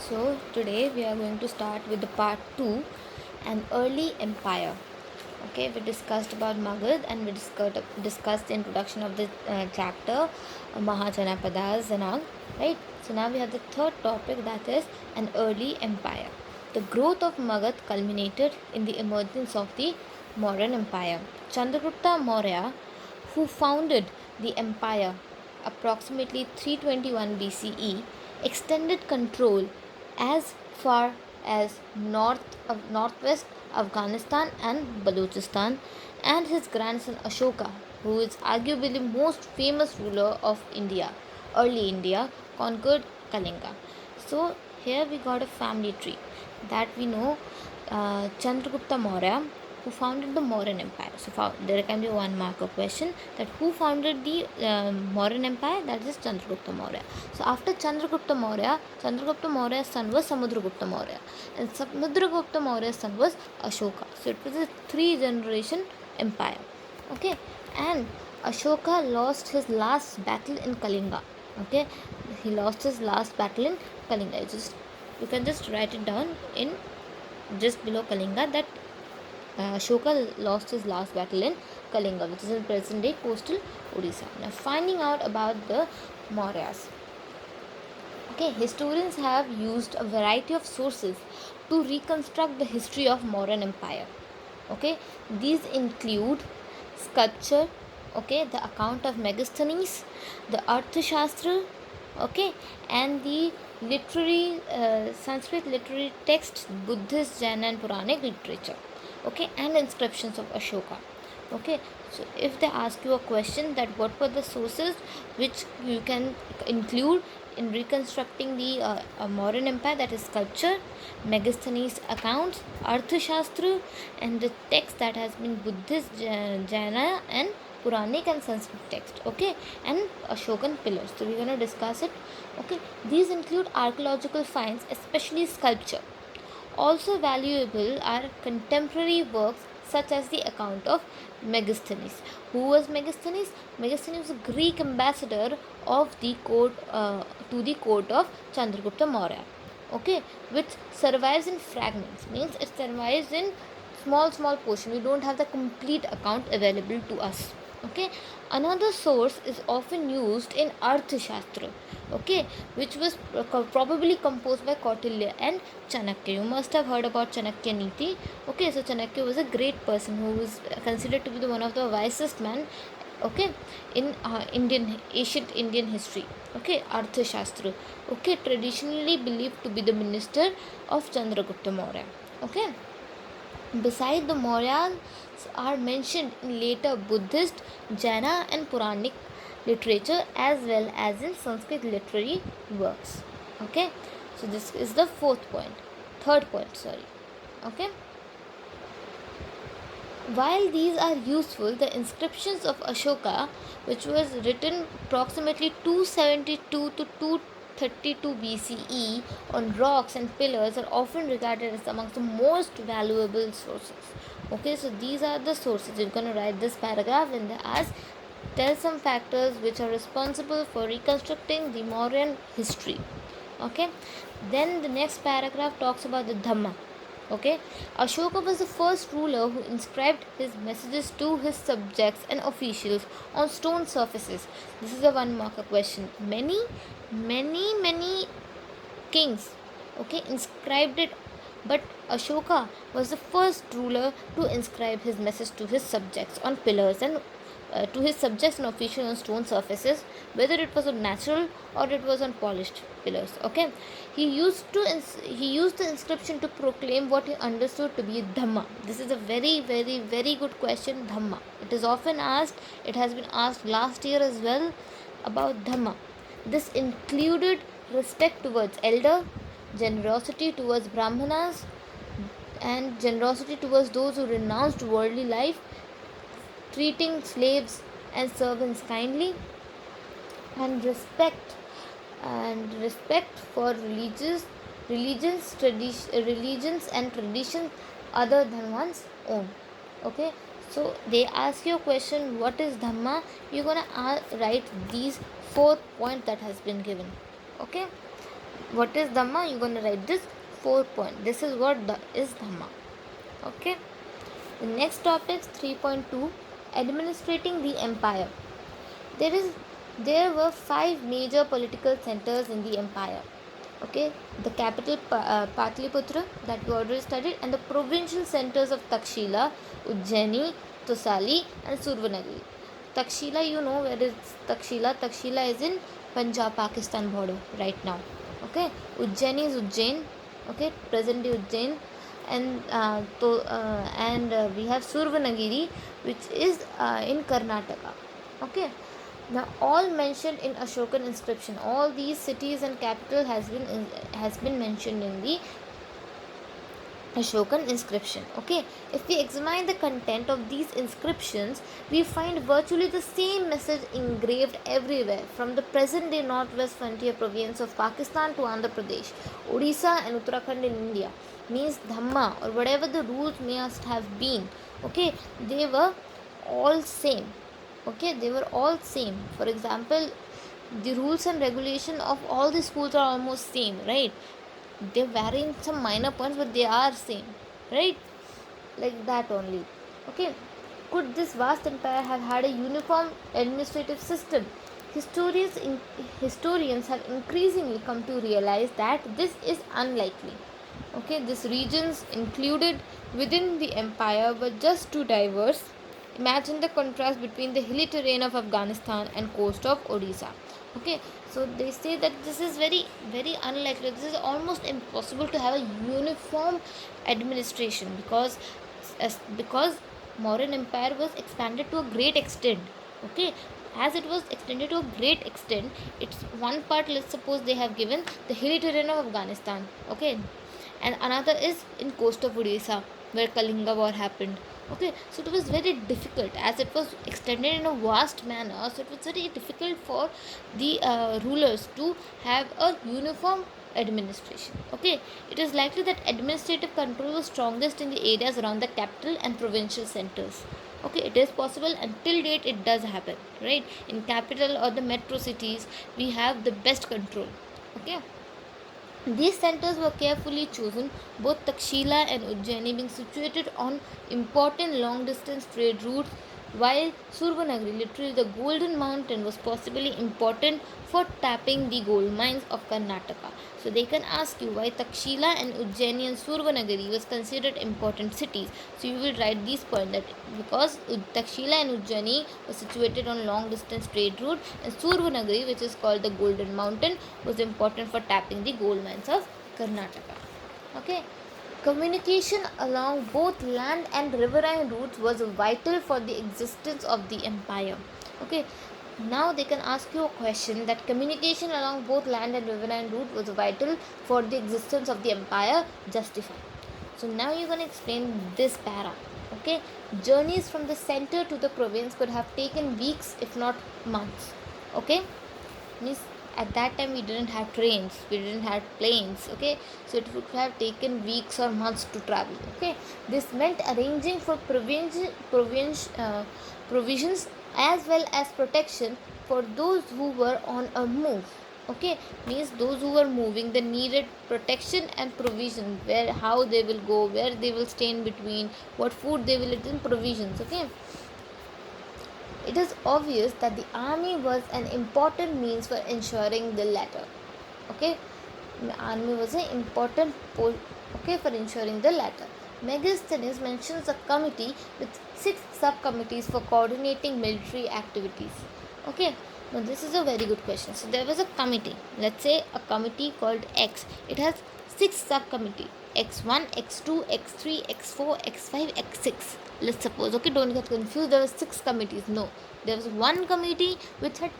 So today we are going to start with the part 2, an early empire. Okay, we discussed about Magad and we discussed the introduction of the chapter Mahajanapadas and all. Right. So now we have the third topic, that is an early empire. The growth of Magad culminated in the emergence of the modern empire. Chandragupta Maurya, who founded the empire approximately 321 BCE, extended control as far as northwest Afghanistan and Balochistan, and his grandson Ashoka, who is arguably most famous ruler of India, early India, conquered Kalinga. So here we got a family tree that we know. Chandragupta Maurya, who founded the Mauryan Empire. So there can be one marker question, that who founded the Mauryan Empire? That is Chandragupta Maurya. So after Chandragupta Maurya's son was Samudragupta Maurya, and Samudragupta Maurya's son was Ashoka. So it was a 3-generation empire. Okay, and Ashoka lost his last battle in Kalinga. Okay, he lost his last battle in Kalinga. You can just write it down in just below Kalinga, that Ashoka lost his last battle in Kalinga, which is in present day coastal Odisha. Now, finding out about the Mauryas. Okay, historians have used a variety of sources to reconstruct the history of Mauryan Empire. Okay, these include sculpture, okay, the account of Megasthenes, the Arthashastra, okay, and the literary Sanskrit literary texts, Buddhist, Jain, and Puranic literature, okay, and inscriptions of Ashoka. Okay, so if they ask you a question that what were the sources which you can include in reconstructing the Mauryan Empire, that is sculpture, Megasthenes accounts, Arthashastra, and the text that has been Buddhist, Jaina, and Puranic and Sanskrit text, okay, and Ashokan pillars. So we're going to discuss it. Okay, these include archaeological finds, especially sculpture. Also valuable are contemporary works such as the account of Megasthenes. Who was Megasthenes? Megasthenes was a Greek ambassador of the court to the court of Chandragupta Maurya. Okay, which survives in fragments. Means it survives in small portion. We don't have the complete account available to us. Okay, another source is often used in Arthashastra, okay, which was probably composed by Kautilya and Chanakya. You must have heard about Chanakya Niti. Okay, so Chanakya was a great person who was considered to be one of the wisest men, okay, in ancient Indian history. Okay, Arthashastra, okay, traditionally believed to be the minister of Chandragupta Maurya. Okay, beside the Mauryas are mentioned in later Buddhist, Jaina, and Puranic literature, as well as in Sanskrit literary works. Okay, so this is the third point, sorry. Okay, while these are useful, the inscriptions of Ashoka, which was written approximately 272 to 232 BCE on rocks and pillars, are often regarded as amongst the most valuable sources. Okay, so these are the sources. You're going to write this paragraph and they ask, tell some factors which are responsible for reconstructing the Mauryan history. Okay, then the next paragraph talks about the Dhamma. Okay, Ashoka was the first ruler who inscribed his messages to his subjects and officials on stone surfaces. This is a one marker question. Many kings, okay, inscribed it, but Ashoka was the first ruler to inscribe his message to his subjects on pillars and to his subjects and officials on stone surfaces, whether it was on natural or it was on polished pillars. Okay, he used the inscription to proclaim what he understood to be Dhamma. This is a very good question. Dhamma, it is often asked. It has been asked last year as well about Dhamma. This included respect towards elder, generosity towards brahmanas, and generosity towards those who renounced worldly life, treating slaves and servants kindly, and respect for religions and traditions other than one's own. Okay, so they ask you a question, what is Dhamma? You're gonna write these 4 points that has been given. Okay, What is Dhamma? You're going to write this 4 point. This is what is Dhamma. Okay. The next topic 3.2, administrating the empire. There were 5 major political centers in the empire. Okay, the capital Patliputra that we already studied, and the provincial centers of Takshila, Ujjaini, Tosali, and Survanagari. Takshila, you know where is Takshila? Takshila is in Punjab Pakistan border right now. Okay, Ujjaini is Ujjain. Okay, present day Ujjain, and we have Survanagiri, which is in Karnataka. Okay. Now, all mentioned in Ashokan inscription. All these cities and capital has been mentioned in the Ashokan inscription. Okay, if we examine the content of these inscriptions, we find virtually the same message engraved everywhere, from the present day northwest frontier province of Pakistan to Andhra Pradesh, Odisha, and Uttarakhand in India. Means Dhamma or whatever the rules must have been. Okay, they were all same. Okay, they were all same. For example, the rules and regulation of all the schools are almost same, right? They vary in some minor points, but they are same, right? Like that only. Okay, could this vast empire have had a uniform administrative system? Historians have increasingly come to realize that this is unlikely. Okay, these regions included within the empire were just too diverse. Imagine the contrast between the hilly terrain of Afghanistan and coast of Odisha. Okay, so they say that this is very, very unlikely. This is almost impossible to have a uniform administration because Mauryan Empire was expanded to a great extent. Okay, as it was extended to a great extent, it's one part. Let's suppose they have given the hilly terrain of Afghanistan. Okay, and another is in coast of Odisha where Kalinga war happened. Okay, so it was very difficult as it was extended in a vast manner, so it was very difficult for the rulers to have a uniform administration. Okay, it is likely that administrative control was strongest in the areas around the capital and provincial centers. Okay, it is possible, and till date it does happen, right? In capital or the metro cities we have the best control. Okay, these centers were carefully chosen, both Takshila and Ujjaini being situated on important long distance trade routes, while Survanagari, literally the Golden Mountain, was possibly important for tapping the gold mines of Karnataka. So they can ask you why Takshila and Ujjaini and Survanagari was considered important cities. So you will write these points that because Takshila and Ujjaini were situated on long distance trade route, and Survanagari, which is called the Golden Mountain, was important for tapping the gold mines of Karnataka. Okay. Communication along both land and riverine routes was vital for the existence of the empire. Okay, now they can ask you a question that communication along both land and riverine route was vital for the existence of the empire. Justify. So now you're going to explain this para. Okay, journeys from the center to the province could have taken weeks, if not months. Okay, means at that time we didn't have trains, we didn't have planes. Okay, so it would have taken weeks or months to travel. Okay, this meant arranging for provisions as well as protection for those who were on a move. Okay, means those who were moving, they needed protection and provision, where how they will go, where they will stay in between, what food they will eat, and provisions. Okay, it is obvious that the army was an important means for ensuring the latter. Okay, the army was an important for ensuring the latter. Megasthenes mentions a committee with 6 subcommittees for coordinating military activities. Okay, now this is a very good question. So there was a committee. Let's say a committee called X. It has 6 subcommittees: X1, X2, X3, X4, X5, X6. Let's suppose. Okay, don't get confused. There were 6 committees. No, there was one committee which had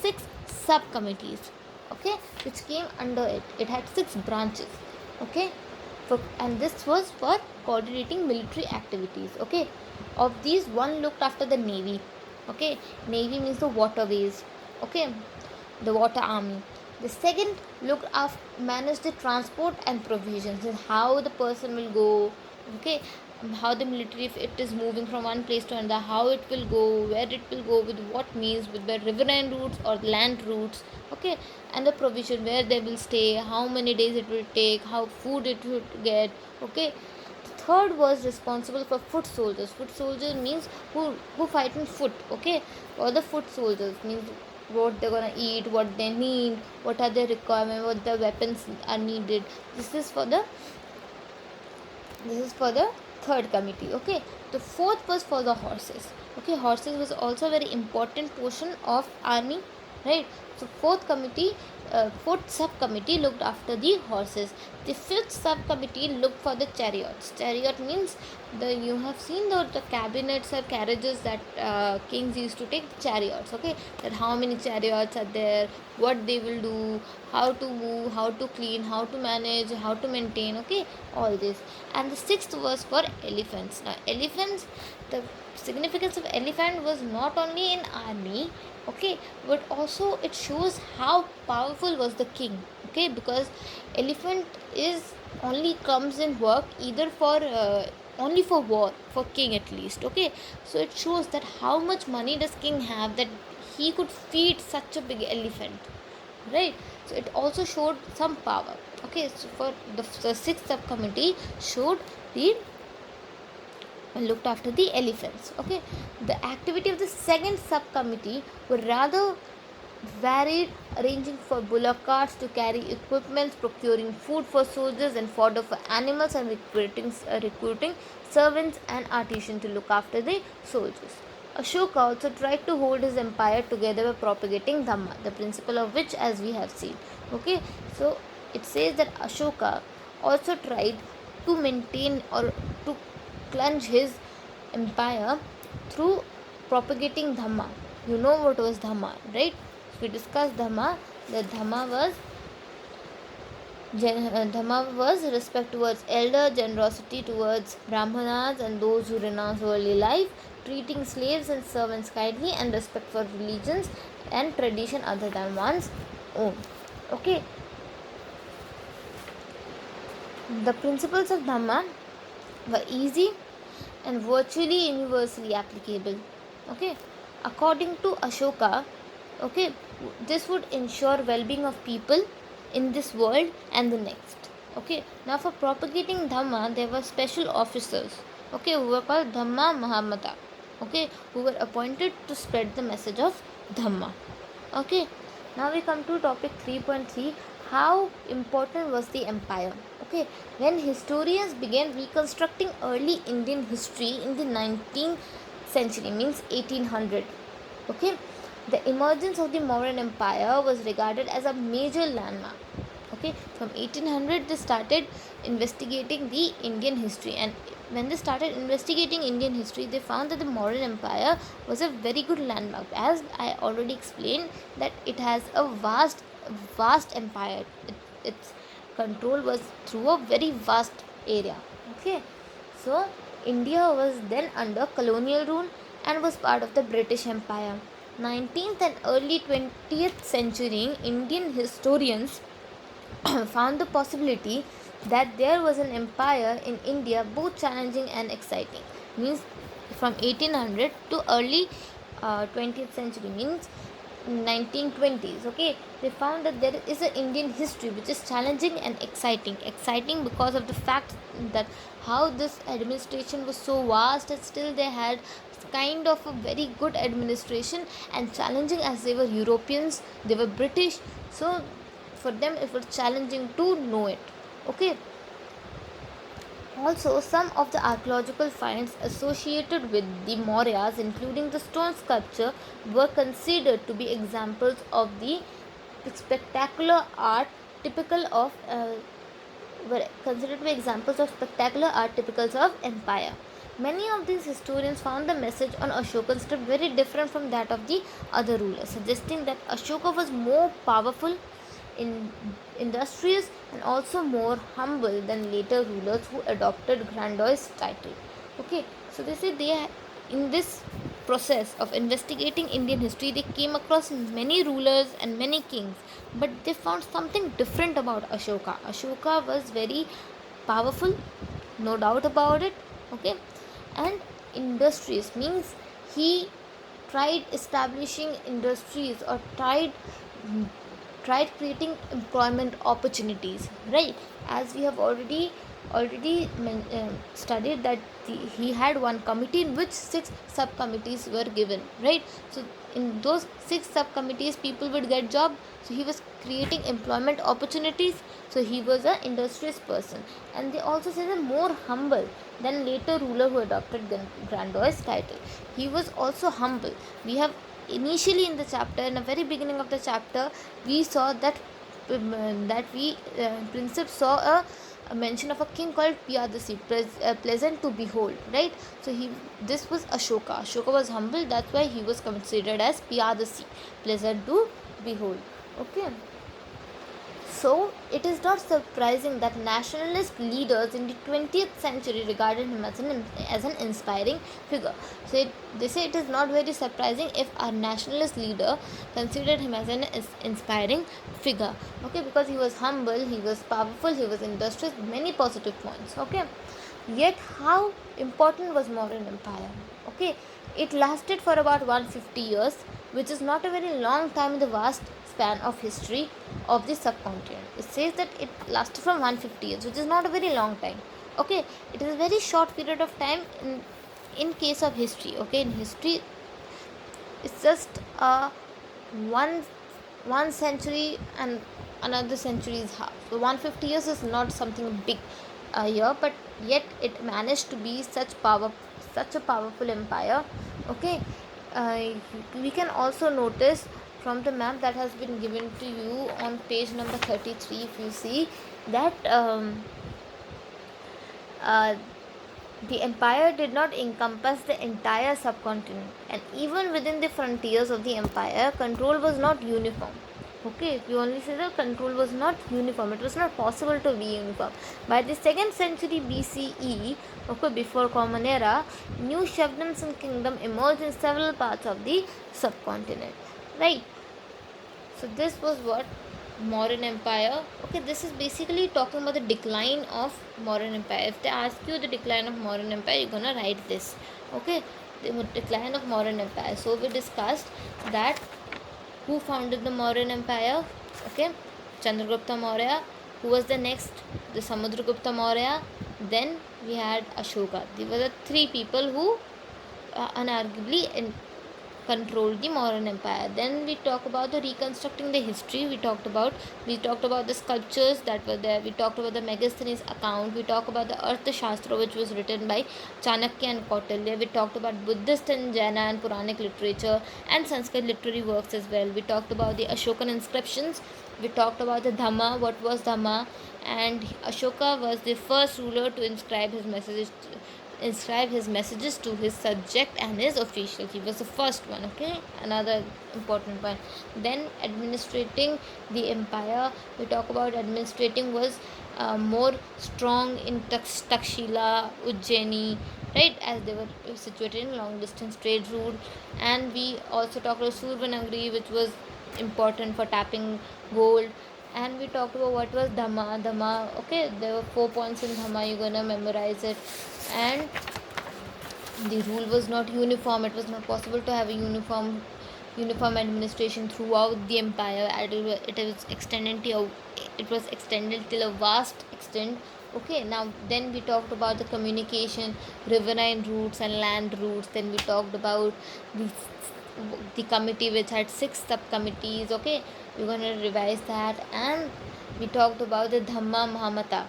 6 subcommittees. Okay, which came under it. It had 6 branches. Okay, and this was for coordinating military activities. Okay, of these, one looked after the navy. Okay, navy means the waterways. Okay, the water army. The second looked after managed the transport and provisions, and how the person will go. Okay, how the military, if it is moving from one place to another, how it will go, where it will go, with what means, with the riverine routes or land routes. Okay, and the provision, where they will stay, how many days it will take, how food it would get. Okay, the third was responsible for foot soldiers. Foot soldiers means who fight in foot. Okay, or the foot soldiers means what they're gonna eat, what they need, what are their requirements, what the weapons are needed. This is for the third committee. Okay, the fourth was for the horses. Okay, horses was also a very important portion of army, right? So fourth subcommittee looked after the horses. The fifth subcommittee looked for the chariots. Chariot means, you have seen the cabinets or carriages that kings used to take, chariots. Okay, that how many chariots are there, what they will do, how to move, how to clean, how to manage, how to maintain. Okay, all this. And the sixth was for elephants. Now elephants, the significance of elephant was not only in army, okay, but also it shows how powerful was the king. Okay, because elephant is only comes in work either for only for war, for king at least. Okay, so it shows that how much money does king have that he could feed such a big elephant, right? So it also showed some power. Okay, so for the sixth subcommittee showed the looked after the elephants. Okay, the activity of the second subcommittee were rather varied, arranging for bullock carts to carry equipment, procuring food for soldiers and fodder for animals, and recruiting servants and artisans to look after the soldiers. Ashoka also tried to hold his empire together by propagating Dhamma, the principle of which, as we have seen. Okay, so it says that Ashoka also tried to maintain or to plunge his empire through propagating Dhamma. You know what was Dhamma, right? We discussed Dhamma. The Dhamma was respect towards elder, generosity towards brahmanas and those who renounce worldly life, treating slaves and servants kindly, and respect for religions and tradition other than one's own. Okay, the principles of Dhamma were easy and virtually universally applicable. Okay, according to Ashoka, okay, this would ensure well-being of people in this world and the next. Okay, now for propagating Dhamma, there were special officers, okay, who were called Dhamma Mahamata, okay, who were appointed to spread the message of Dhamma. Okay, now we come to topic 3.3, how important was the empire. Okay, when historians began reconstructing early Indian history in the 19th century, means 1800, okay, the emergence of the Mauryan Empire was regarded as a major landmark. Okay, from 1800 they started investigating the Indian history, and when they started investigating Indian history, they found that the Mauryan Empire was a very good landmark. As I already explained, that it has a vast empire. Its control was through a very vast area. Okay, so India was then under colonial rule and was part of the British Empire. 19th and early 20th century Indian historians found the possibility that there was an empire in India, both challenging and exciting. Means from 1800 to early 20th century, means 1920s. Okay, they found that there is an Indian history which is challenging and exciting because of the fact that how this administration was so vast and still they had kind of a very good administration, and challenging as they were Europeans, they were British, so for them it was challenging to know it. Okay, also some of the archaeological finds associated with the Mauryas, including the stone sculpture, were considered to be examples of the spectacular art typical of were considered to be examples of spectacular art typical of empire. Many of these historians found the message on Ashoka's script very different from that of the other rulers, suggesting that Ashoka was more powerful, industrious, and also more humble than later rulers who adopted grandiose title. Okay, so they say in this process of investigating Indian history, they came across many rulers and many kings, but they found something different about Ashoka. Ashoka was very powerful, no doubt about it, Okay, and industries means he tried establishing industries, or tried creating employment opportunities, right? As we have already studied that he had one committee in which 6 subcommittees were given, right? So in those 6 subcommittees people would get job, so he was creating employment opportunities. So he was an industrious person. And they also say that more humble than later ruler who adopted grandiose title. He was also humble. We have initially in the chapter, in the very beginning of the chapter, we saw that Princeps saw a mention of a king called Piyadasi, pleasant to behold, right? So this was Ashoka. Ashoka was humble, that's why he was considered as Piyadasi, pleasant to behold. Okay. So, it is not surprising that nationalist leaders in the 20th century regarded him as an inspiring figure. So, they say it is not very surprising if a nationalist leader considered him as an inspiring figure. Okay, because he was humble, he was powerful, he was industrious, many positive points. Okay, yet how important was Mauryan Empire? Okay, it lasted for about 150 years, which is not a very long time in the vast span of history of the subcontinent. It says that it lasted from 150 years, which is not a very long time. Okay, it is a very short period of time in case of history. Okay, in history, it's just one century and another century is half. So 150 years is not something big here, but yet it managed to be such a powerful empire. Okay, uh, we can also notice from the map that has been given to you on page number 33, if you see that uh, the empire did not encompass the entire subcontinent, and even within the frontiers of the empire, control was not uniform. Okay, if you only say the control was not uniform, it was not possible to be uniform. By the 2nd century BCE, okay, before Common Era, new chiefdoms and kingdom emerged in several parts of the subcontinent. Right. So this was what Mauryan Empire. Okay, this is basically talking about the decline of Mauryan Empire. If they ask you the decline of Mauryan Empire, you're gonna write this. Okay, the decline of Mauryan Empire. So we discussed that who founded the Mauryan Empire. Okay, Chandragupta Maurya. Who was the next? The Samudragupta Maurya. Then we had Ashoka. These were the 3 people who unarguably controlled the Mauryan Empire. Then we talk about the reconstructing the history. We talked about the sculptures that were there. We talked about the Megasthenes account. We talked about the Arthashastra, which was written by Chanakya and Kautilya. We talked about Buddhist and Jaina and Puranic literature and Sanskrit literary works as well. We talked about the Ashokan inscriptions. We talked about the Dhamma, what was Dhamma, and Ashoka was the first ruler to inscribe his messages to his subject and his officials. He was the first one. Okay, another important point. Then administrating the empire, we talk about administrating was more strong in Takshila, Ujjaini, right, as they were situated in long distance trade route. And we also talked about Survanagri, which was important for tapping gold. And we talked about what was Dhamma. Okay, there were 4 points in Dhamma, you're gonna memorize it. And the rule was not uniform. It was not possible to have a uniform administration throughout the empire. It was extended till a vast extent. Okay, now then we talked about the communication, riverine routes and land routes. Then we talked about the committee which had 6 subcommittees. Okay, we're going to revise that. And we talked about the Dhamma Mahamata.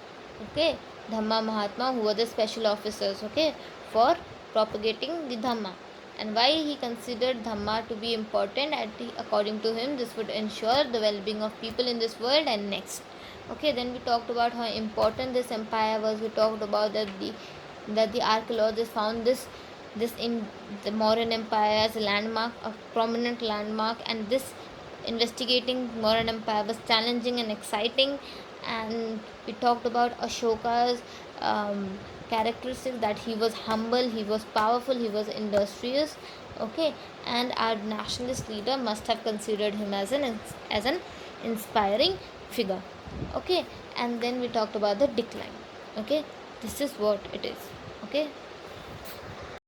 Okay, Dhamma Mahatma, who were the special officers, okay, for propagating the Dhamma, and why he considered Dhamma to be important. According to him, this would ensure the well-being of people in this world and next. Okay, then we talked about how important this empire was. We talked about that the archaeologists found this in the Mauryan Empire as a landmark, a prominent landmark, and this investigating Mauryan Empire was challenging and exciting. And we talked about Ashoka's characteristics, that he was humble, he was powerful, he was industrious. Okay, and our nationalist leader must have considered him as an inspiring figure. Okay, and then we talked about the decline. Okay, this is what it is. Okay.